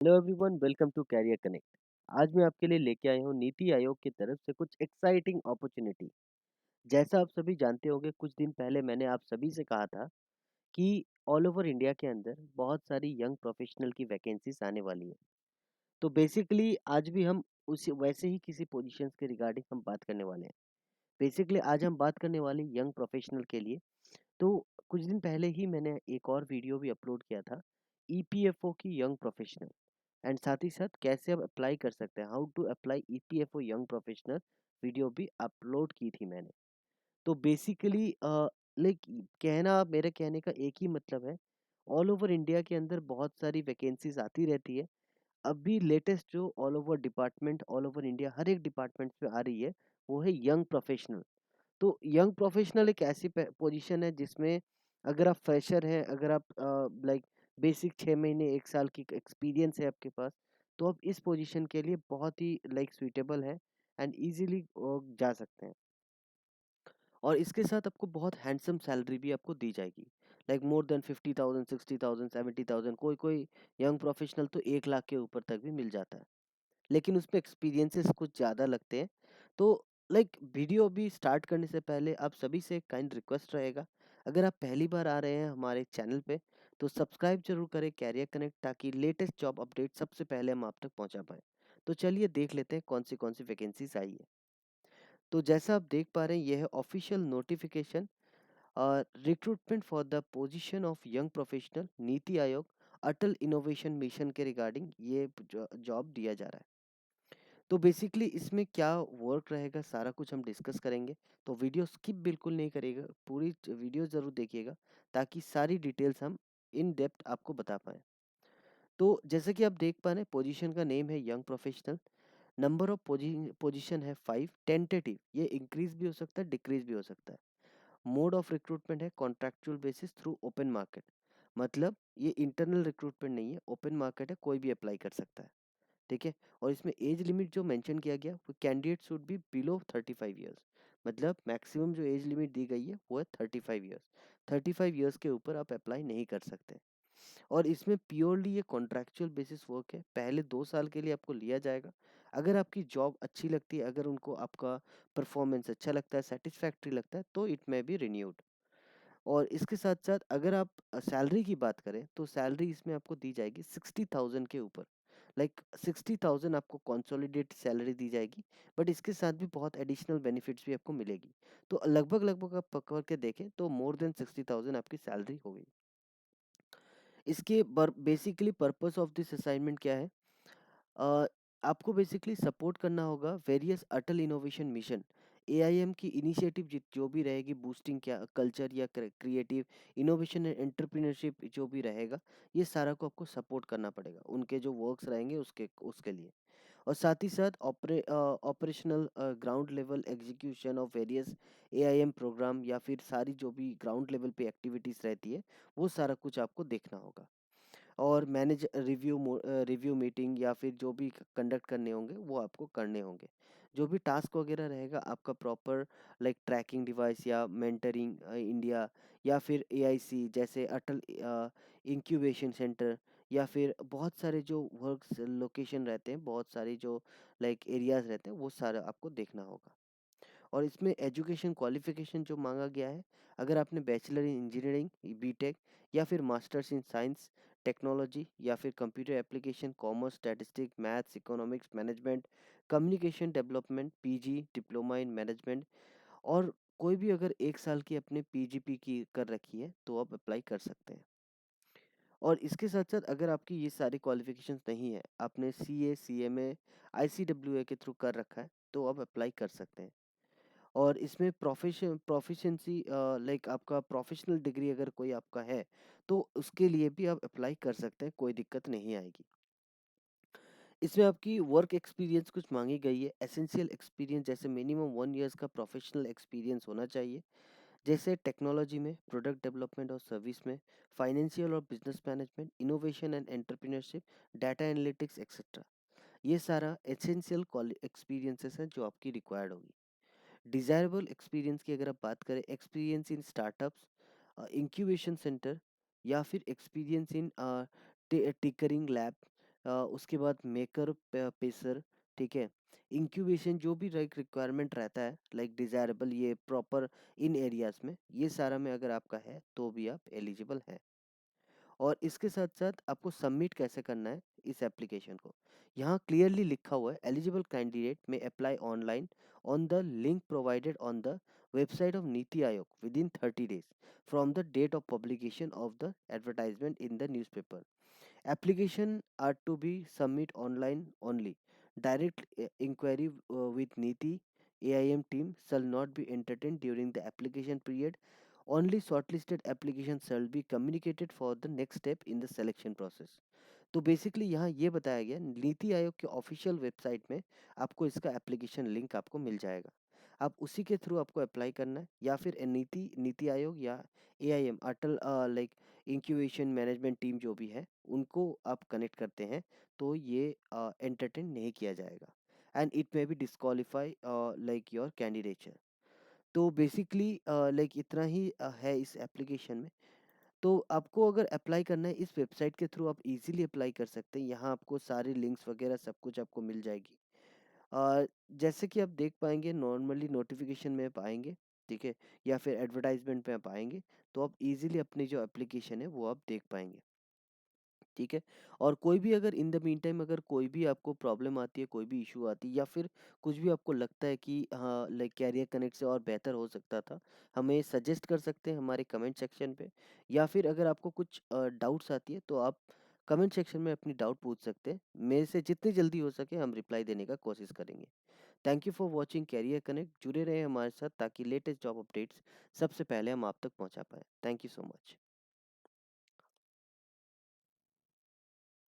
Hello everyone, welcome to career connect. आज मैं आपके लिए लेके आया हूँ नीति आयोग की तरफ से कुछ एक्साइटिंग अपॉर्चुनिटी। जैसा आप सभी जानते होंगे, कुछ दिन पहले मैंने आप सभी से कहा था कि ऑल ओवर इंडिया के अंदर बहुत सारी यंग प्रोफेशनल की वैकेंसीज आने वाली है। तो बेसिकली आज भी हम उसी वैसे ही किसी पोजीशंस के रिगार्डिंग हम बात करने वाले हैं। बेसिकली आज हम बात करने वाले यंग प्रोफेशनल के लिए। तो कुछ दिन पहले ही मैंने एक और वीडियो भी अपलोड किया था, ईपीएफओ की यंग प्रोफेशनल, एंड साथ ही साथ कैसे आप अप्लाई कर सकते हैं, how to apply EPFO young professional video भी अपलोड की थी मैंने। तो बेसिकली लाइक कहना मेरे कहने का एक ही मतलब है, ऑल ओवर इंडिया के अंदर बहुत सारी वैकेंसीज आती रहती है। अभी लेटेस्ट जो all over department, all over India हर एक डिपार्टमेंट पे आ रही है, वो है यंग प्रोफेशनल। तो यंग प्रोफेशनल एक ऐसी पोजीशन है जिसमें अगर आप फ्रेशर हैं, अगर आप लाइक बेसिक 6 महीने 1 साल की एक्सपीरियंस है आपके पास, तो आप इस पोजीशन के लिए बहुत ही लाइक सुइटेबल है एंड इजीली जा सकते हैं। और इसके साथ आपको बहुत हैंडसम सैलरी भी आपको दी जाएगी, लाइक मोर देन 50,000, 60,000, 70,000। कोई कोई यंग प्रोफेशनल तो 1 लाख के ऊपर तक भी मिल जाता है, लेकिन उसमें एक्सपीरियंसेस कुछ ज़्यादा लगते हैं। तो लाइक वीडियो अभी स्टार्ट करने से पहले आप सभी से काइंड रिक्वेस्ट रहेगा, अगर आप पहली बार आ रहे हैं हमारे चैनल पे, तो सब्सक्राइब जरूर करें कैरियर कनेक्ट, ताकि लेटेस्ट जॉब अपडेट सबसे पहले हम आप तक पहुंचा पाएँ। तो चलिए देख लेते हैं कौन सी वैकेंसीज आई है। तो जैसा आप देख पा रहे हैं, यह है official notification, recruitment for the position of young professional, NITI Aayog Atal innovation mission के रिगार्डिंग ये जॉब दिया जा रहा है। तो बेसिकली इसमें क्या वर्क रहेगा, सारा कुछ हम डिस्कस करेंगे। तो वीडियो स्किप बिल्कुल नहीं करिएगा, पूरी वीडियो ज़रूर देखिएगा, ताकि सारी डिटेल्स हम इन डेप्थ आपको बता पाएँ। तो जैसे कि आप देख पा रहे हैं, पोजीशन का नेम है young professional. Number of position है 5, टेंटेटिव, ये इंक्रीज भी हो सकता है, डिक्रीज भी हो सकता है। मोड ऑफ रिक्रूटमेंट है contractual basis through open market, मतलब ये इंटरनल रिक्रूटमेंट नहीं है, ओपन मार्केट है, कोई भी अप्लाई कर सकता है। ठीक है। और इसमें एज लिमिट जो मेंशन किया गया, वो candidate should be below 35 years, मतलब मैक्सिमम जो एज लिमिट दी गई है वो है 35 ईयर्स। 35 ईयर्स के ऊपर आप अप्लाई नहीं कर सकते। और इसमें प्योरली ये कॉन्ट्रैक्चुअल बेसिस वर्क है, पहले 2 साल के लिए आपको लिया जाएगा। अगर आपकी जॉब अच्छी लगती है, अगर उनको आपका परफॉर्मेंस अच्छा लगता है, सेटिस्फैक्ट्री लगता है, तो इट मे बी रिन्यूड। और इसके साथ साथ अगर आप सैलरी की बात करें, तो सैलरी इसमें आपको दी जाएगी 60,000 के ऊपर, लाइक 60,000 आपको कंसोलिडेट सैलरी दी जाएगी। बट इसके साथ भी बहुत एडिशनल बेनिफिट्स भी आपको मिलेगी। तो लगभग लगभग आप पकड़ के देखें तो मोर देन 60,000 आपकी सैलरी होगी। इसके basically purpose of this assignment क्या है? अ, आपको बेसिकली सपोर्ट करना होगा वेरियस अटल इनोवेशन मिशन, एआईएम की इनिशिएटिव जो भी रहेगी, बूस्टिंग क्या कल्चर या क्रिएटिव इनोवेशन एंड एंटरप्रेन्योरशिप जो भी रहेगा, ये सारा को आपको सपोर्ट करना पड़ेगा, उनके जो वर्क्स रहेंगे उसके उसके लिए। और साथ ही साथ operational ground level execution of various AIM program, या फिर सारी जो भी ग्राउंड लेवल पे एक्टिविटीज़ रहती है, वो सारा कुछ आपको देखना होगा। और मैनेज रिव्यू मीटिंग या फिर जो भी कंडक्ट करने होंगे वो आपको करने होंगे। जो भी टास्क वगैरह रहेगा आपका प्रॉपर, लाइक ट्रैकिंग डिवाइस या मेंटरिंग इंडिया, या फिर एआईसी जैसे अटल इंक्यूबेशन सेंटर, या फिर बहुत सारे जो वर्क लोकेशन रहते हैं, बहुत सारे जो लाइक एरियाज रहते हैं, वो सारा आपको देखना होगा। और इसमें एजुकेशन क्वालिफिकेशन जो मांगा गया है, अगर आपने बैचलर इन इंजीनियरिंग, बीटेक, या फिर मास्टर्स इन साइंस टेक्नोलॉजी, या फिर computer application, commerce, statistic, maths, economics, management, communication development, PG, diploma in management, और कोई भी अगर 1 साल की अपने पीजीपी की कर रखी है, तो आप अप्लाई कर सकते हैं। और इसके साथ साथ अगर आपकी ये सारी क्वालिफिकेशंस नहीं है, आपने सीए, सीएमए, आईसीडब्ल्यूए के थ्रू कर रखा है, तो आप अप्लाई कर सकते हैं। और इसमें प्रोफिशिएंसी, लाइक आपका प्रोफेशनल डिग्री अगर कोई आपका है, तो उसके लिए भी आप अप्लाई कर सकते हैं, कोई दिक्कत नहीं आएगी। इसमें आपकी वर्क एक्सपीरियंस कुछ मांगी गई है, एसेंशियल एक्सपीरियंस जैसे मिनिमम 1 ईयर्स का प्रोफेशनल एक्सपीरियंस होना चाहिए, जैसे टेक्नोलॉजी में, प्रोडक्ट डेवलपमेंट और सर्विस में, फाइनेंशियल और business management, innovation and entrepreneurship, data analytics etcetera. ये सारा एसेंशियल एक्सपीरियंसेस हैं जो आपकी रिक्वायर्ड होगी। डिज़ायरेबल एक्सपीरियंस की अगर आप बात करें, experience in startups, incubation centre, या फिर एक्सपीरियंस इन टिकरिंग लैब, उसके बाद मेकर पेसर, ठीक है? इंक्यूबेशन जो भी लाइक रिक्वायरमेंट रहता है, लाइक डिज़ायरेबल ये प्रॉपर इन एरियाज़ में, ये सारा में अगर आपका है, तो भी आप एलिजिबल हैं। और इसके साथ-साथ आपको सबमिट कैसे करना है इस एप्लीकेशन को। यहाँ क्लियरली लिखा हुआ है एलिजिबल कैंडिडेट में apply online on the link provided on the website of NITI Aayog within 30 days from the date of publication of the advertisement in the newspaper. Application are to be submit online only. Direct inquiry with Niti AIM team shall not be entertained during the application period. Only shortlisted applications shall be communicated for the next step in the selection process. तो basically यहाँ ये बताया गया नीति आयोग के official website में आपको इसका application link आपको मिल जाएगा। आप उसी के थ्रू आपको अप्लाई करना है या फिर नीति नीति आयोग या एआईएम अटल लाइक इंक्यूबेशन मैनेजमेंट टीम जो भी है उनको आप कनेक्ट करते हैं तो ये एंटरटेन नहीं किया जाएगा and it may be disqualify like your candidature. तो बेसिकली लाइक इतना ही है इस एप्लीकेशन में। तो आपको अगर अप्लाई करना है इस वेबसाइट के थ्रू आप इजीली अप्लाई कर सकते हैं। यहाँ आपको सारे लिंक्स वगैरह सब कुछ आपको मिल जाएगी। जैसे कि आप देख पाएँगे नॉर्मली नोटिफ़िकेशन में आप आएँगे, ठीक है? या फिर एडवर्टाइज़मेंट में आप आएँगे, तो आप इज़िली अपनी जो एप्लीकेशन है वो आप देख पाएँगे। ठीक है? और कोई भी अगर इन द मीन टाइम अगर कोई भी आपको प्रॉब्लम आती है, कोई भी इश्यू आती है या फिर कुछ भी आपको लगता है कि हाँ, लाइक कैरियर कनेक्ट से और बेहतर हो सकता था, हमें सजेस्ट कर सकते हैं हमारे कमेंट सेक्शन पे या फिर अगर आपको कुछ डाउट्स आती है तो आप कमेंट सेक्शन में अपनी डाउट पूछ सकते हैं। मेरे से जितनी जल्दी हो सके हम रिप्लाई देने का कोशिश करेंगे। Thank you for watching career connect. जुड़े रहें हमारे साथ ताकि लेटेस्ट जॉब अपडेट्स सबसे पहले हम आप तक पहुँचा पाएँ। Thank you so much.